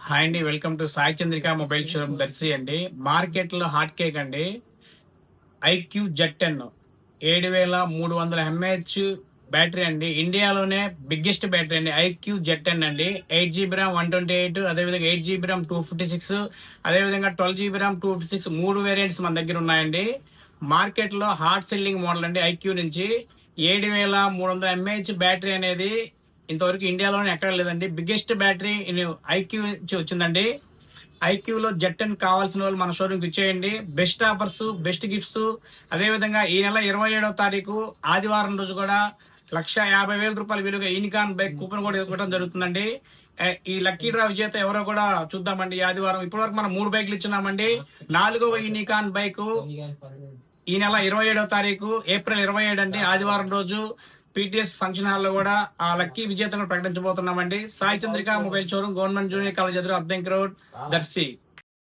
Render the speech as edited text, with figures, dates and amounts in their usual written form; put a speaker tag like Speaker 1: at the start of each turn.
Speaker 1: Hi అండి, welcome to Sai Chandrika mobile showroom Darshi అండి. Market లో హాట్ కేక్ అండి. ఐక్యూ జెడ్10 7300 mAh బ్యాటరీ అండి. ఇండియాలోనే బిగ్గెస్ట్ బ్యాటరీ అండి ఐక్యూ జెడ్10 అండి. 8 GB ర్యామ్ 128, అదేవిధంగా 8 GB ర్యామ్ 256, అదేవిధంగా 12 GB ర్యామ్ 256 మూడు వేరియంట్స్ మన దగ్గర ఉన్నాయండి. మార్కెట్ లో హాట్ సెల్లింగ్ మోడల్ అండి. ఐక్యూ నుంచి 7300 mAh బ్యాటరీ అనేది ఇంతవరకు ఇండియాలోనే ఎక్కడ లేదండి. బిగ్గెస్ట్ బ్యాటరీ ఐక్యూ నుంచి వచ్చిందండి. ఐక్యూలో జెడ్10 కావాల్సిన వాళ్ళు మన షోరూమ్కి ఇచ్చేయండి. బెస్ట్ ఆఫర్స్, బెస్ట్ గిఫ్ట్స్, అదేవిధంగా ఈ నెల 27వ తారీఖు ఆదివారం రోజు కూడా 1,50,000 విలువ యూనికాన్ బైక్ కూపన్ కూడా తీసుకోవడం జరుగుతుందండి. ఈ లక్కీ డ్రా విజేత ఎవరో కూడా చూద్దామండి. ఈ ఆదివారం ఇప్పటివరకు మనం 3 బైక్లు ఇచ్చున్నామండి. 4వ యూనికాన్ బైక్ ఈ నెల 27వ తారీఖు ఏప్రిల్ 27 అండి ఆదివారం రోజు పీటీఎస్ ఫంక్షన్ హాల్లో కూడా ఆ లక్కీ విజేతను ప్రకటించబోతున్నామండి. Sai Chandrika mobile showroom, government junior college ఎదురు, అబ్దంకి రోడ్, దర్శి.